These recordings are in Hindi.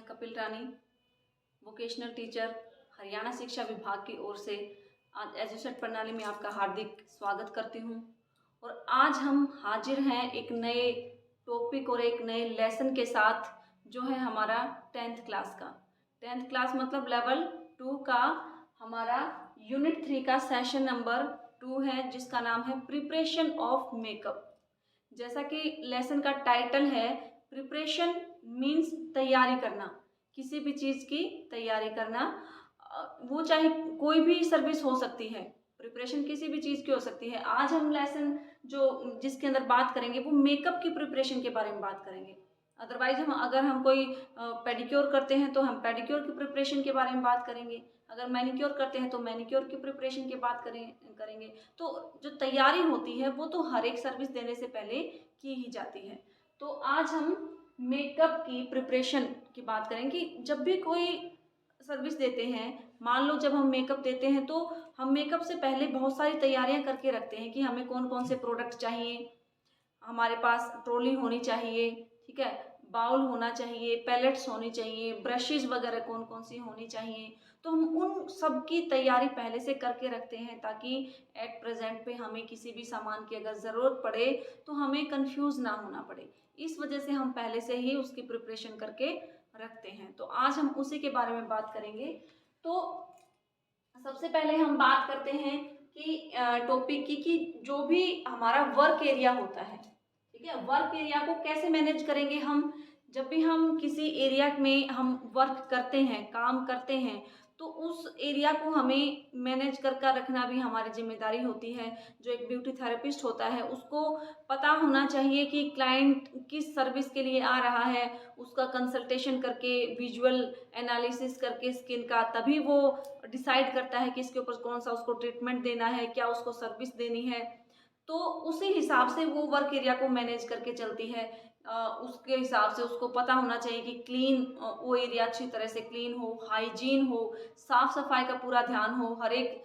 कपिल रानी, वोकेशनल टीचर, हरियाणा शिक्षा विभाग की ओर से आज एजुसेट प्रणाली में आपका हार्दिक स्वागत करती हूँ। और आज हम हाजिर हैं एक नए टॉपिक और एक नए लेसन के साथ, जो है हमारा 10th क्लास का। 10th क्लास मतलब लेवल 2 का हमारा यूनिट 3 का सेशन नंबर 2 है, जिसका नाम है प्रिपरेशन ऑफ मेकअप। जैसा कि लेसन का टाइटल है, प्रिपरेशन मीन्स तैयारी करना, किसी भी चीज़ की तैयारी करना। वो चाहे कोई भी सर्विस हो सकती है, प्रिपरेशन किसी भी चीज़ की हो सकती है। आज हम लेसन जिसके अंदर बात करेंगे वो मेकअप की प्रिपरेशन के बारे में बात करेंगे। अदरवाइज अगर हम कोई पेडिक्योर करते हैं तो हम पेडिक्योर की प्रिपरेशन के बारे में बात करेंगे, अगर मैनिक्योर करते हैं तो मैनिक्योर की प्रिपरेशन की बात करेंगे। तो जो तैयारी होती है वो तो हर एक सर्विस देने से पहले की ही जाती है। तो आज हम मेकअप की प्रिपरेशन की बात करेंगे। जब भी कोई सर्विस देते हैं, मान लो जब हम मेकअप देते हैं तो हम मेकअप से पहले बहुत सारी तैयारियां करके रखते हैं कि हमें कौन कौन से प्रोडक्ट चाहिए, हमारे पास ट्रॉली होनी चाहिए, ठीक है, बाउल होना चाहिए, पैलेट्स होनी चाहिए, ब्रशेज वगैरह कौन कौन सी होनी चाहिए। तो हम उन सब की तैयारी पहले से करके रखते हैं, ताकि एट प्रेजेंट पे हमें किसी भी सामान की अगर ज़रूरत पड़े तो हमें कंफ्यूज ना होना पड़े। इस वजह से हम पहले से ही उसकी प्रिपरेशन करके रखते हैं। तो आज हम उसी के बारे में बात करेंगे। तो सबसे पहले हम बात करते हैं कि टॉपिक की कि जो भी हमारा वर्क एरिया होता है, ठीक है, वर्क एरिया को कैसे मैनेज करेंगे हम। जब भी हम किसी एरिया में हम वर्क करते हैं, काम करते हैं, तो उस एरिया को हमें मैनेज करके रखना भी हमारी जिम्मेदारी होती है। जो एक ब्यूटी थेरेपिस्ट होता है उसको पता होना चाहिए कि क्लाइंट किस सर्विस के लिए आ रहा है, उसका कंसल्टेशन करके, विजुअल एनालिसिस करके स्किन का, तभी वो डिसाइड करता है कि इसके ऊपर कौन सा उसको ट्रीटमेंट देना है, क्या उसको सर्विस देनी है। तो उसी हिसाब से वो वर्क एरिया को मैनेज करके चलती है। उसके हिसाब से उसको पता होना चाहिए कि क्लीन वो एरिया अच्छी तरह से क्लीन हो, हाइजीन हो, साफ सफाई का पूरा ध्यान हो, हर एक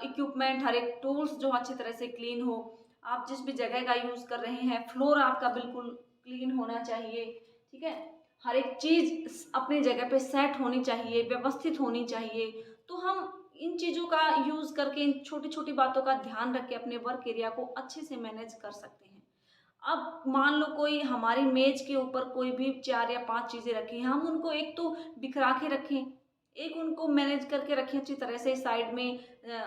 इक्विपमेंट, हर एक टूल्स जो अच्छी तरह से क्लीन हो। आप जिस भी जगह का यूज़ कर रहे हैं, फ्लोर आपका बिल्कुल क्लीन होना चाहिए, ठीक है, हर एक चीज़ अपनी जगह पे सेट होनी चाहिए, व्यवस्थित होनी चाहिए। तो हम इन चीज़ों का यूज़ करके, इन छोटी छोटी बातों का ध्यान रख के अपने वर्क एरिया को अच्छे से मैनेज कर सकते हैं। अब मान लो कोई हमारी मेज के ऊपर कोई भी 4 या 5 चीज़ें रखी हैं, हम उनको एक तो बिखरा के रखें, एक उनको मैनेज करके रखें अच्छी तरह से, साइड में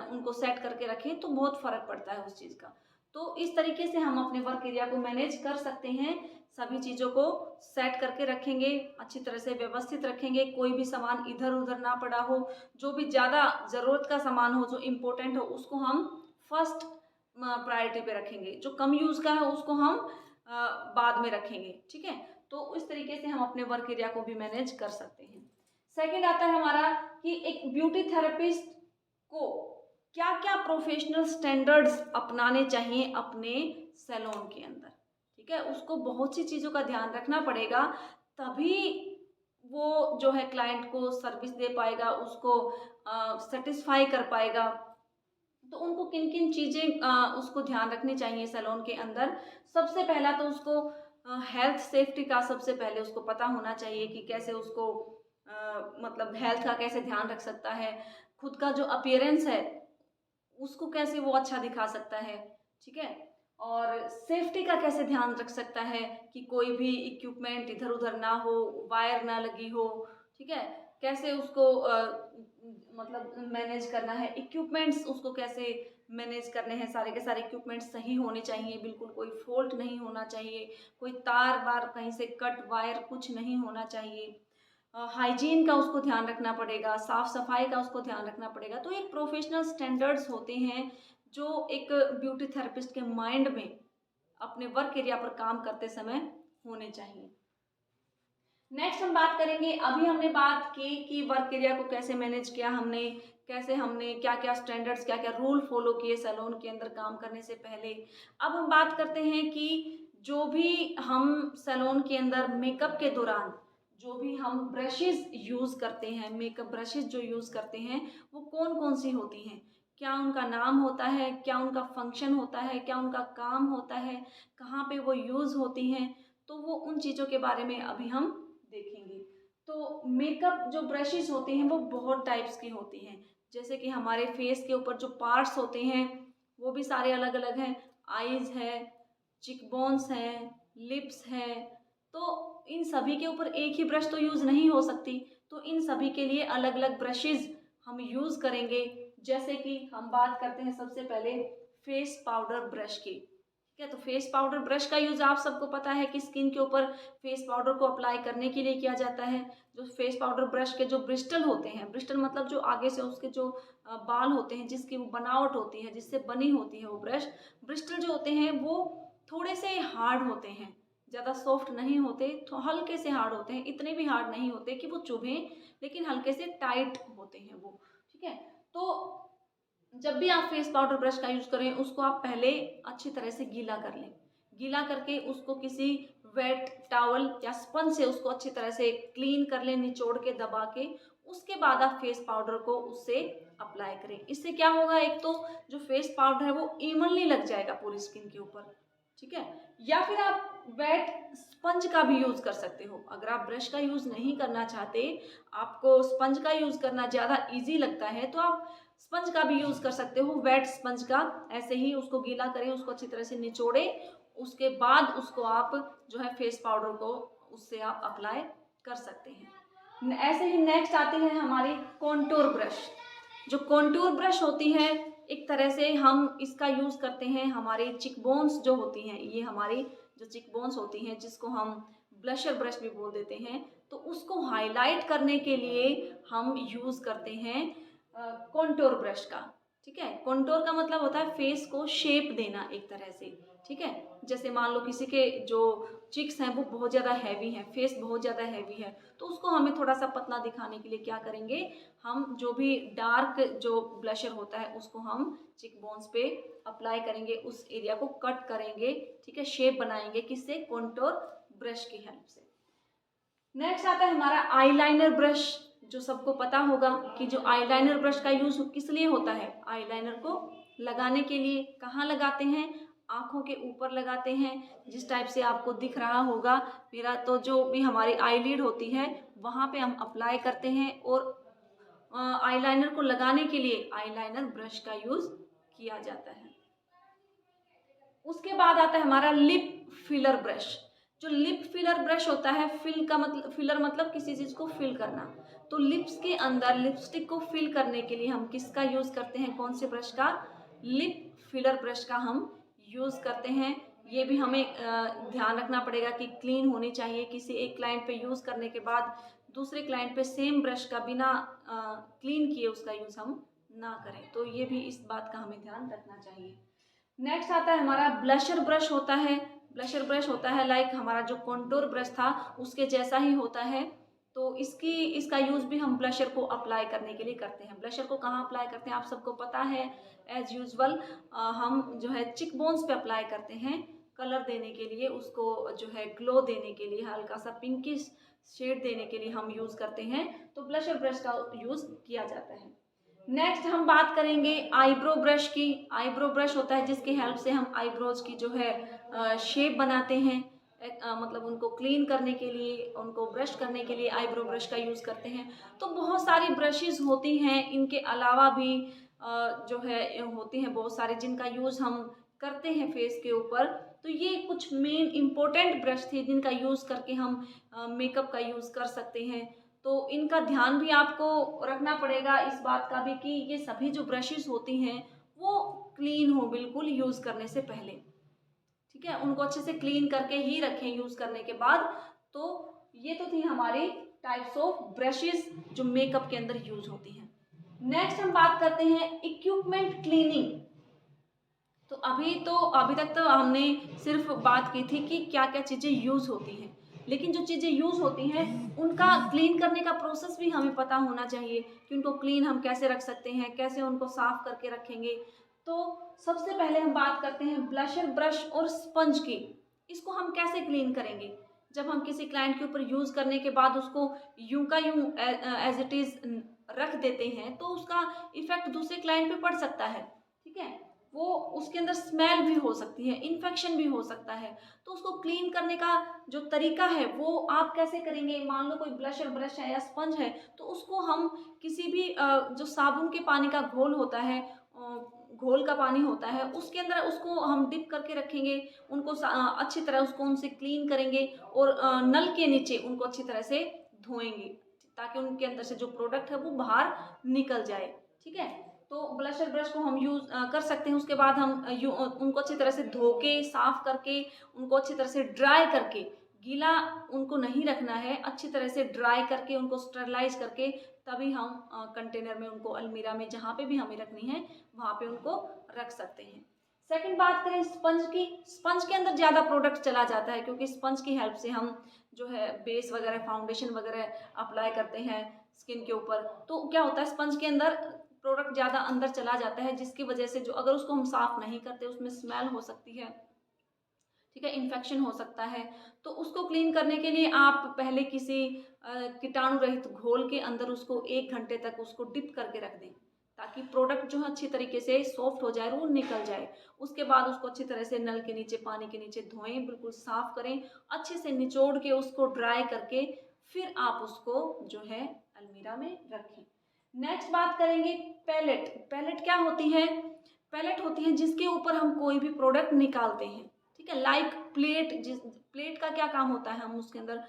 उनको सेट करके रखें, तो बहुत फ़र्क पड़ता है उस चीज़ का। तो इस तरीके से हम अपने वर्क एरिया को मैनेज कर सकते हैं। सभी चीज़ों को सेट करके रखेंगे, अच्छी तरह से व्यवस्थित रखेंगे, कोई भी सामान इधर उधर ना पड़ा हो। जो भी ज़्यादा ज़रूरत का सामान हो, जो इम्पोर्टेंट हो, उसको हम फर्स्ट प्रायोरिटी पे रखेंगे, जो कम यूज़ का है उसको हम बाद में रखेंगे, ठीक है। तो इस तरीके से हम अपने वर्क एरिया को भी मैनेज कर सकते हैं। सेकंड आता है हमारा कि एक ब्यूटी थेरेपिस्ट को क्या क्या प्रोफेशनल स्टैंडर्ड्स अपनाने चाहिए अपने सैलून के अंदर, ठीक है। उसको बहुत सी चीज़ों का ध्यान रखना पड़ेगा, तभी वो जो है क्लाइंट को सर्विस दे पाएगा, उसको सेटिस्फाई कर पाएगा। तो उनको किन किन चीज़ें उसको ध्यान रखनी चाहिए सैलून के अंदर। सबसे पहला तो उसको हेल्थ सेफ्टी का सबसे पहले उसको पता होना चाहिए कि कैसे उसको मतलब हेल्थ का कैसे ध्यान रख सकता है, खुद का जो अपीयरेंस है उसको कैसे वो अच्छा दिखा सकता है, ठीक है। और सेफ्टी का कैसे ध्यान रख सकता है कि कोई भी इक्विपमेंट इधर उधर ना हो, वायर ना लगी हो, ठीक है। कैसे उसको मतलब मैनेज करना है, इक्विपमेंट्स उसको कैसे मैनेज करने हैं, सारे के सारे इक्विपमेंट्स सही होने चाहिए, बिल्कुल कोई फॉल्ट नहीं होना चाहिए, कोई तार वार कहीं से कट वायर कुछ नहीं होना चाहिए। हाइजीन का उसको ध्यान रखना पड़ेगा, साफ सफाई का उसको ध्यान रखना पड़ेगा। तो एक प्रोफेशनल स्टैंडर्ड्स होते हैं जो एक ब्यूटी थेरेपिस्ट के माइंड में अपने वर्क एरिया पर काम करते समय होने चाहिए। नेक्स्ट हम बात करेंगे, अभी हमने बात की कि वर्क एरिया को कैसे मैनेज किया हमने, कैसे हमने क्या क्या स्टैंडर्ड्स, क्या क्या रूल फॉलो किए सैलून के अंदर काम करने से पहले। अब हम बात करते हैं कि जो भी हम सैलून के अंदर मेकअप के दौरान जो भी हम ब्रशेस यूज़ करते हैं, मेकअप ब्रशेस जो यूज़ करते हैं, वो कौन कौन सी होती हैं, क्या उनका नाम होता है, क्या उनका फंक्शन होता है, क्या उनका काम होता है, कहाँ पे वो यूज़ होती हैं। तो वो उन चीज़ों के बारे में अभी हम देखेंगे। तो मेकअप जो ब्रशेस होती हैं वो बहुत टाइप्स की होती हैं, जैसे कि हमारे फेस के ऊपर जो पार्ट्स होते हैं वो भी सारे अलग अलग हैं। आईज है, चिक बोन्स हैं, लिप्स हैं, तो इन सभी के ऊपर एक ही ब्रश तो यूज़ नहीं हो सकती। तो इन सभी के लिए अलग अलग ब्रशेस हम यूज़ करेंगे। जैसे कि हम बात करते हैं सबसे पहले फेस पाउडर ब्रश की। ठीक है, तो फेस पाउडर ब्रश का यूज़ आप सबको पता है कि स्किन के ऊपर फेस पाउडर को अप्लाई करने के लिए किया जाता है। जो फेस पाउडर ब्रश के जो ब्रिस्टल होते हैं, ब्रिस्टल मतलब जो आगे से उसके जो बाल होते हैं, जिसकी वो बनावट होती है, जिससे बनी होती है वो ब्रश, ब्रिस्टल जो होते हैं वो थोड़े से हार्ड होते हैं, ज़्यादा सॉफ्ट नहीं होते, तो हल्के से हार्ड होते हैं, इतने भी हार्ड नहीं होते कि वो चुभें, लेकिन हल्के से टाइट होते हैं वो। ठीक है, तो जब भी आप फेस पाउडर ब्रश का यूज़ करें उसको आप पहले अच्छी तरह से गीला कर लें। गीला करके उसको किसी वेट टॉवल या स्पंज से उसको अच्छी तरह से क्लीन कर लें, निचोड़ के दबा के। उसके बाद आप फेस पाउडर को उससे अप्लाई करें। इससे क्या होगा, एक तो जो फेस पाउडर है वो इवनली लग जाएगा पूरी स्किन के ऊपर। ठीक है, या फिर आप वेट स्पंज का भी यूज़ कर सकते हो। अगर आप ब्रश का यूज़ नहीं करना चाहते, आपको स्पंज का यूज़ करना ज़्यादा ईजी लगता है, तो आप स्पंज का भी यूज़ कर सकते हो, वेट स्पंज का। ऐसे ही उसको गीला करें, उसको अच्छी तरह से निचोड़ें, उसके बाद उसको आप जो है फेस पाउडर को उससे आप अप्लाई कर सकते हैं। ऐसे ही नेक्स्ट आती है हमारी कॉन्टूर ब्रश। जो कॉन्टूर ब्रश होती है, एक तरह से हम इसका यूज़ करते हैं हमारे चिक बोन्स जो होती हैं, ये हमारी जो चिक बोन्स होती हैं जिसको हम ब्लशर ब्रश भी बोल देते हैं, तो उसको हाईलाइट करने के लिए हम यूज़ करते हैं कॉन्टोर ब्रश का। ठीक है, कॉन्टोर का मतलब होता है फेस को शेप देना एक तरह से। ठीक है, जैसे मान लो किसी के जो चिक्स हैं वो बहुत ज़्यादा हैवी हैं, फेस बहुत ज़्यादा हैवी है, तो उसको हमें थोड़ा सा पतला दिखाने के लिए क्या करेंगे, हम जो भी डार्क जो ब्लशर होता है उसको हम चिक बोन्स पे अप्लाई करेंगे, उस एरिया को कट करेंगे। ठीक है, शेप बनाएंगे, किससे, कॉन्टोर ब्रश की हेल्प से। नेक्स्ट आता है हमारा आईलाइनर ब्रश। जो सबको पता होगा कि जो आईलाइनर ब्रश का यूज किस लिए होता है, आईलाइनर को लगाने के लिए। कहाँ लगाते हैं, आंखों के ऊपर लगाते हैं, जिस टाइप से आपको दिख रहा होगा मेरा, तो जो भी हमारी आईलिड होती है वहाँ पे हम अप्लाई करते हैं। और आईलाइनर को लगाने के लिए आईलाइनर ब्रश का यूज किया जाता है। उसके बाद आता है हमारा लिप फिलर ब्रश। जो लिप फिलर ब्रश होता है, फिलर मतलब किसी चीज को फिल करना, तो लिप्स के अंदर लिपस्टिक को फिल करने के लिए हम किसका यूज करते हैं, कौन से ब्रश का, लिप फिलर ब्रश का हम यूज करते हैं। ये भी हमें ध्यान रखना पड़ेगा कि क्लीन होनी चाहिए। किसी एक क्लाइंट पे यूज करने के बाद दूसरे क्लाइंट पे सेम ब्रश का बिना क्लीन किए उसका यूज हम ना करें, तो ये भी इस बात का हमें ध्यान रखना चाहिए। नेक्स्ट आता है हमारा ब्लशर ब्रश होता है। ब्लशर ब्रश होता है लाइक हमारा जो कॉन्टूर ब्रश था उसके जैसा ही होता है, तो इसका यूज़ भी हम ब्लशर को अप्लाई करने के लिए करते हैं। ब्लशर को कहाँ अप्लाई करते हैं आप सबको पता है, एज यूजुअल हम जो है चिक बोन्स पे अप्लाई करते हैं, कलर देने के लिए, उसको जो है ग्लो देने के लिए, हल्का सा पिंकिश शेड देने के लिए हम यूज़ करते हैं, तो ब्लशर ब्रश का यूज़ किया जाता है। नेक्स्ट हम बात करेंगे आईब्रो ब्रश की। आईब्रो ब्रश होता है जिसकी हेल्प से हम आईब्रोज की जो है शेप बनाते हैं। मतलब उनको क्लीन करने के लिए, उनको ब्रश करने के लिए आईब्रो ब्रश का यूज़ करते हैं। तो बहुत सारी ब्रशेस होती हैं, इनके अलावा भी जो है होती हैं बहुत सारे जिनका यूज़ हम करते हैं फेस के ऊपर। तो ये कुछ मेन इम्पोर्टेंट ब्रश थे जिनका यूज़ करके हम मेकअप का यूज़ कर सकते हैं। तो इनका ध्यान भी आपको रखना पड़ेगा इस बात का भी कि ये सभी जो ब्रशेस होती हैं वो क्लीन हो बिल्कुल यूज़ करने से पहले। ठीक है, उनको अच्छे से क्लीन करके ही रखें यूज़ करने के बाद। तो ये तो थी हमारी टाइप्स ऑफ ब्रशेस जो मेकअप के अंदर यूज होती हैं। नेक्स्ट हम बात करते हैं इक्विपमेंट क्लीनिंग। तो अभी तक तो हमने सिर्फ बात की थी कि क्या क्या चीज़ें यूज़ होती हैं, लेकिन जो चीज़ें यूज़ होती हैं उनका क्लीन करने का प्रोसेस भी हमें पता होना चाहिए कि उनको क्लीन हम कैसे रख सकते हैं, कैसे उनको साफ करके रखेंगे। तो सबसे पहले हम बात करते हैं ब्लशर ब्रश और स्पंज की। इसको हम कैसे क्लीन करेंगे, जब हम किसी क्लाइंट के ऊपर यूज़ करने के बाद उसको यूं का यूं एज इट इज़ रख देते हैं तो उसका इफेक्ट दूसरे क्लाइंट पे पड़ सकता है। ठीक है, वो उसके अंदर स्मेल भी हो सकती है, इन्फेक्शन भी हो सकता है। तो उसको क्लीन करने का जो तरीका है वो आप कैसे करेंगे? मान लो कोई ब्लशर ब्रश है या स्पंज है, तो उसको हम किसी भी जो साबुन के पानी का घोल होता है, घोल का पानी होता है, उसके अंदर उसको हम डिप करके रखेंगे, उनको अच्छी तरह उसको उनसे क्लीन करेंगे और नल के नीचे उनको अच्छी तरह से धोएँगे, ताकि उनके अंदर से जो प्रोडक्ट है वो बाहर निकल जाए, ठीक है? तो ब्लशर ब्रश को हम यूज़ कर सकते हैं। उसके बाद हम उनको अच्छी तरह से धो के, साफ़ करके, उनको अच्छी तरह से ड्राई करके, गीला उनको नहीं रखना है, अच्छी तरह से ड्राई करके, उनको स्टरलाइज़ करके, तभी हम कंटेनर में उनको अलमीरा में जहाँ पे भी हमें रखनी है, वहाँ पे उनको रख सकते हैं। सेकंड बात करें स्पंज की, स्पंज के अंदर ज़्यादा प्रोडक्ट चला जाता है, क्योंकि स्पंज की हेल्प से हम जो है बेस वगैरह, फाउंडेशन वगैरह अप्लाई करते हैं स्किन के ऊपर। तो क्या होता है, स्पंज के अंदर प्रोडक्ट ज़्यादा अंदर चला जाता है, जिसकी वजह से जो अगर उसको हम साफ़ नहीं करते, उसमें स्मेल हो सकती है, ठीक है, इन्फेक्शन हो सकता है। तो उसको क्लीन करने के लिए आप पहले किसी कीटाणु रहित घोल के अंदर उसको 1 घंटे तक उसको डिप करके रख दें, ताकि प्रोडक्ट जो है अच्छी तरीके से सॉफ्ट हो जाए और वो निकल जाए। उसके बाद उसको अच्छी तरह से नल के नीचे, पानी के नीचे धोएँ, बिल्कुल साफ़ करें, अच्छे से निचोड़ के उसको ड्राई करके फिर आप उसको जो है अलमीरा में रखें। नेक्स्ट बात करेंगे पैलेट। पैलेट क्या होती है? पैलेट होती है जिसके ऊपर हम कोई भी प्रोडक्ट निकालते हैं, ठीक है? लाइक प्लेट, जिस प्लेट का क्या काम होता है, हम उसके अंदर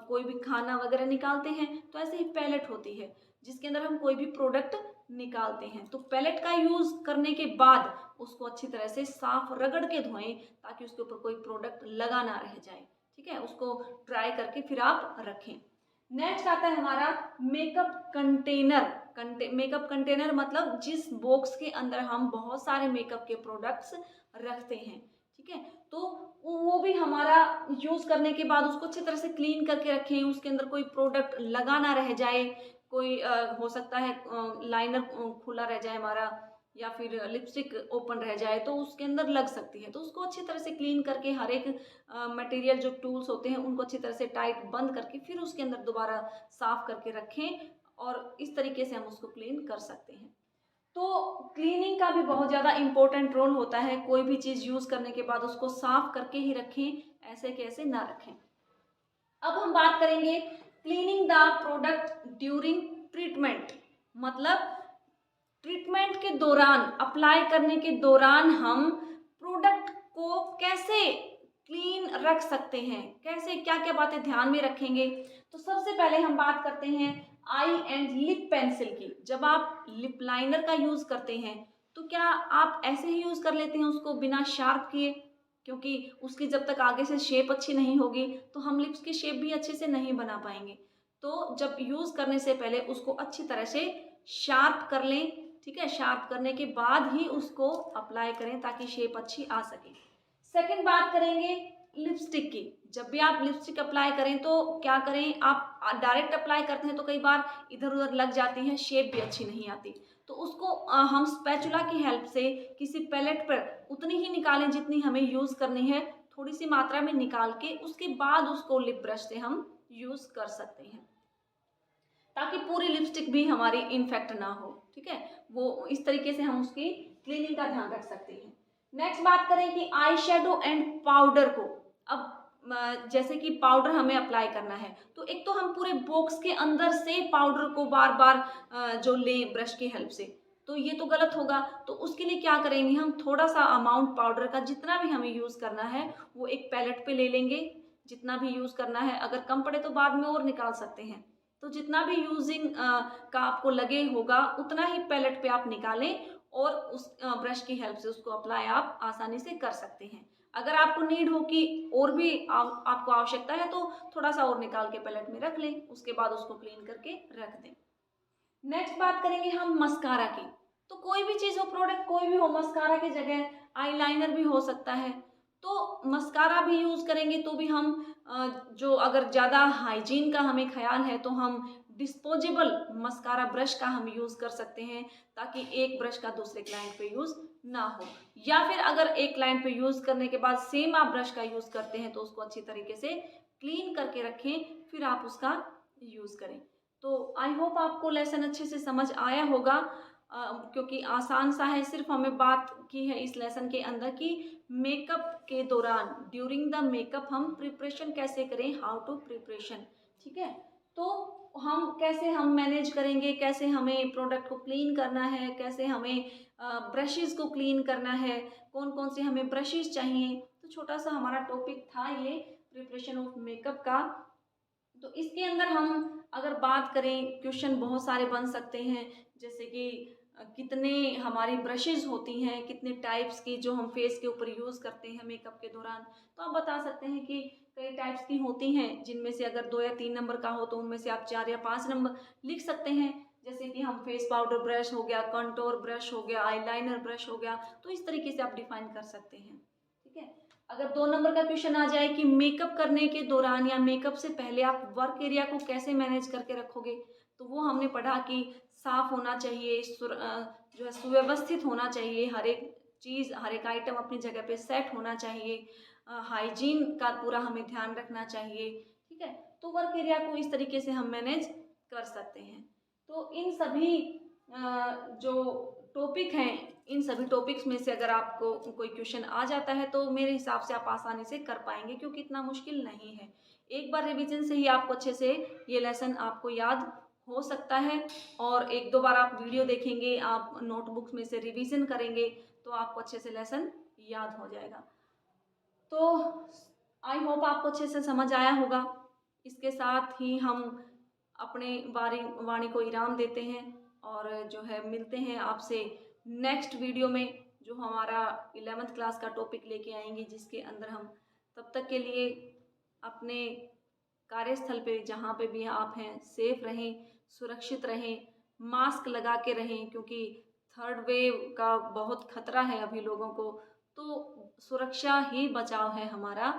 कोई भी खाना वगैरह निकालते हैं, तो ऐसे ही पैलेट होती है जिसके अंदर हम कोई भी प्रोडक्ट निकालते हैं। तो पैलेट का यूज़ करने के बाद उसको अच्छी तरह से साफ रगड़ के धोएं, ताकि उसके ऊपर कोई प्रोडक्ट लगा ना रह जाए, ठीक है? उसको ड्राई करके फिर आप रखें। नेक्स्ट आता है हमारा मेकअप कंटेनर। मेकअप कंटेनर मतलब जिस बॉक्स के अंदर हम बहुत सारे मेकअप के प्रोडक्ट्स रखते हैं, ठीक है? तो वो भी हमारा यूज़ करने के बाद उसको अच्छी तरह से क्लीन करके रखें, उसके अंदर कोई प्रोडक्ट लगा ना रह जाए, कोई हो सकता है लाइनर खुला रह जाए हमारा, या फिर लिपस्टिक ओपन रह जाए, तो उसके अंदर लग सकती है। तो उसको अच्छी तरह से क्लीन करके हर एक मटेरियल जो टूल्स होते हैं उनको अच्छी तरह से टाइट बंद करके फिर उसके अंदर दोबारा साफ करके रखें, और इस तरीके से हम उसको क्लीन कर सकते हैं। तो क्लीनिंग का भी बहुत ज़्यादा इम्पोर्टेंट रोल होता है। कोई भी चीज़ यूज़ करने के बाद उसको साफ करके ही रखें, ऐसे के ऐसे ना रखें। अब हम बात करेंगे cleaning the product during treatment. मतलब ट्रीटमेंट के दौरान, अप्लाई करने के दौरान हम प्रोडक्ट को कैसे क्लीन रख सकते हैं, कैसे क्या-क्या बातें ध्यान में रखेंगे। तो सबसे पहले हम बात करते हैं आई एंड लिप पेंसिल की। जब आप लिप लाइनर का यूज़ करते हैं, तो क्या आप ऐसे ही यूज़ कर लेते हैं उसको बिना शार्प किए? क्योंकि उसकी जब तक आगे से शेप अच्छी नहीं होगी, तो हम लिप्स की शेप भी अच्छे से नहीं बना पाएँगे। तो जब यूज़ करने से पहले उसको अच्छी तरह से शार्प कर लें, ठीक है? शार्प करने के बाद ही उसको अप्लाई करें, ताकि शेप अच्छी आ सके। सेकंड बात करेंगे लिपस्टिक की। जब भी आप लिपस्टिक अप्लाई करें तो क्या करें, आप डायरेक्ट अप्लाई करते हैं तो कई बार इधर-उधर लग जाती हैं, शेप भी अच्छी नहीं आती। तो उसको हम स्पैचुला की हेल्प से किसी पैलेट पर उतनी ही निकालें जितनी हमें यूज़ करनी है, थोड़ी-सी मात्रा में निकाल के उसके बाद उसको लिप ब्रश से हम यूज़ कर सकते हैं, ताकि पूरी लिपस्टिक भी हमारी इन्फेक्ट ना हो, ठीक है? वो इस तरीके से हम उसकी क्लीनिंग का ध्यान रख सकते हैं। नेक्स्ट बात करें कि आई शेडो एंड पाउडर को। अब जैसे कि पाउडर हमें अप्लाई करना है, तो एक तो हम पूरे बॉक्स के अंदर से पाउडर को बार-बार जो लें ब्रश की हेल्प से, तो ये तो गलत होगा। तो उसके लिए क्या करेंगे, हम थोड़ा-सा अमाउंट पाउडर का जितना भी हमें यूज़ करना है, वो एक पैलेट पे ले लेंगे, जितना भी यूज़ करना है। अगर कम पड़े तो बाद में और निकाल सकते हैं। तो जितना भी यूजिंग का आपको लगे होगा, उतना ही पैलेट पे आप निकालें, और उस ब्रश की हेल्प से उसको अप्लाई आप आसानी से कर सकते हैं। अगर आपको नीड हो कि और भी आपको आवश्यकता है, तो थोड़ा-सा और निकाल के पैलेट में रख लें, उसके बाद उसको क्लीन करके रख दें। नेक्स्ट बात करेंगे हम मस्कारा की। तो कोई भी चीज़ हो, प्रोडक्ट कोई भी हो, मस्कारा की जगह आईलाइनर भी हो सकता है। तो मस्कारा भी यूज़ करेंगे तो भी हम जो अगर ज़्यादा हाइजीन का हमें ख़्याल है, तो हम डिस्पोजेबल मस्कारा ब्रश का हम यूज़ कर सकते हैं, ताकि एक ब्रश का दूसरे क्लाइंट पे यूज़ ना हो। या फिर अगर एक क्लाइंट पे यूज़ करने के बाद सेम आप ब्रश का यूज़ करते हैं, तो उसको अच्छी तरीके से क्लीन करके रखें, फिर आप उसका यूज़ करें। तो आई होप आपको लेसन अच्छे से समझ आया होगा। क्योंकि आसान सा है। सिर्फ हमें बात की है इस लेसन के अंदर कि मेकअप के दौरान, ड्यूरिंग द मेकअप हम प्रिपरेशन कैसे करें, हाउ टू प्रिपरेशन, ठीक है। तो हम कैसे हम मैनेज करेंगे, कैसे हमें प्रोडक्ट को क्लीन करना है, कैसे हमें ब्रशेज़ को क्लीन करना है, कौन कौन से हमें ब्रशेज़ चाहिए। तो छोटा सा हमारा टॉपिक था ये प्रिपरेशन ऑफ मेकअप का। तो इसके अंदर हम अगर बात करें, क्वेश्चन बहुत सारे बन सकते हैं, जैसे कि कितने हमारी ब्रशेज़ होती हैं, कितने टाइप्स की जो हम फेस के ऊपर यूज़ करते हैं मेकअप के दौरान। तो आप बता सकते हैं कि कई टाइप्स की होती हैं, जिनमें से अगर 2 या 3 नंबर का हो तो उनमें से आप 4 या 5 नंबर लिख सकते हैं। जैसे कि हम फेस पाउडर ब्रश हो गया, कंटूर ब्रश हो गया, आईलाइनर ब्रश हो गया, तो इस तरीके से आप डिफाइन कर सकते हैं, ठीक है। अगर 2 नंबर का क्वेश्चन आ जाए कि मेकअप करने के दौरान या मेकअप से पहले आप वर्क एरिया को कैसे मैनेज करके रखोगे, तो वो हमने पढ़ा कि साफ होना चाहिए, जो है सुव्यवस्थित होना चाहिए, हर एक चीज़, हर एक आइटम अपनी जगह पे सेट होना चाहिए, हाइजीन का पूरा हमें ध्यान रखना चाहिए, ठीक है। तो वर्क एरिया को इस तरीके से हम मैनेज कर सकते हैं। तो इन सभी जो टॉपिक हैं, इन सभी टॉपिक्स में से अगर आपको कोई क्वेश्चन आ जाता है तो मेरे हिसाब से आप आसानी से कर पाएंगे, क्योंकि इतना मुश्किल नहीं है। एक बार रिवीजन से ही आपको अच्छे से ये लेसन आपको याद हो सकता है, और 1-2 बार आप वीडियो देखेंगे, आप नोटबुक्स में से रिवीजन करेंगे तो आपको अच्छे से लेसन याद हो जाएगा। तो आई होप आपको अच्छे से समझ आया होगा। इसके साथ ही हम अपने वाणी को विराम देते हैं और जो है मिलते हैं आपसे नेक्स्ट वीडियो में, जो हमारा 11th क्लास का टॉपिक लेके आएंगे, जिसके अंदर हम तब तक के लिए अपने कार्यस्थल पे जहाँ पे भी आप हैं सेफ रहें, सुरक्षित रहें, मास्क लगा के रहें, क्योंकि 3rd वेव का बहुत खतरा है अभी लोगों को। तो सुरक्षा ही बचाव है हमारा,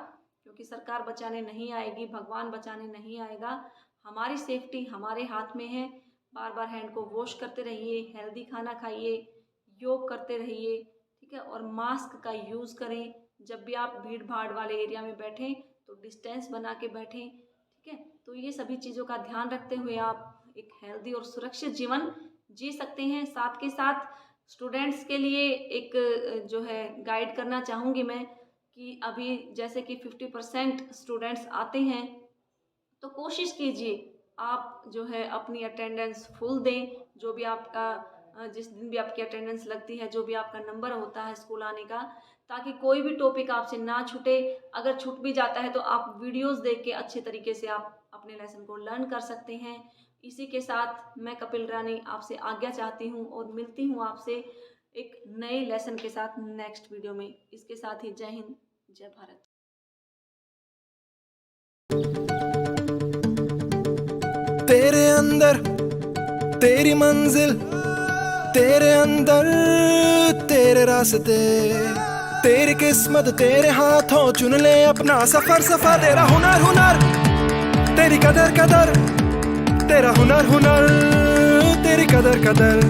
क्योंकि सरकार बचाने नहीं आएगी, भगवान बचाने नहीं आएगा। हमारी सेफ्टी हमारे हाथ में है। बार बार हैंड को वॉश करते रहिए, हेल्दी खाना खाइए, योग करते रहिए, ठीक है, और मास्क का यूज़ करें। जब भी आप भीड़ भाड़ वाले एरिया में बैठें तो डिस्टेंस बना के बैठें, ठीक है। तो ये सभी चीज़ों का ध्यान रखते हुए आप एक हेल्दी और सुरक्षित जीवन जी सकते हैं। साथ के साथ स्टूडेंट्स के लिए एक जो है गाइड करना चाहूँगी मैं, कि अभी जैसे कि 50% स्टूडेंट्स आते हैं, तो कोशिश कीजिए आप जो है अपनी अटेंडेंस फुल दें। जो भी आपका जिस दिन भी आपकी अटेंडेंस लगती है, जो भी आपका नंबर होता है स्कूल आने का, ताकि कोई भी टॉपिक आपसे ना छूटे। अगर छूट भी जाता है तो आप वीडियोस देख के अच्छे तरीके से आप अपने लेसन को लर्न कर सकते हैं। इसी के साथ मैं कपिल रानी आपसे आज्ञा चाहती हूँ और मिलती हूँ आपसे एक नए लेसन के साथ नेक्स्ट वीडियो में। इसके साथ ही जय हिंद, जय भारत। तेरे अंदर तेरी मंजिल, तेरे अंदर तेरे रास्ते, तेरी किस्मत तेरे हाथों, चुन ले अपना सफर सफर। तेरा हुनर हुनर, तेरी कदर कदर, तेरा हुनर हुनर, तेरी कदर कदर,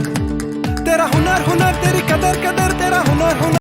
तेरा हुनर हुनर, तेरी कदर कदर, तेरा हुनर हुनर।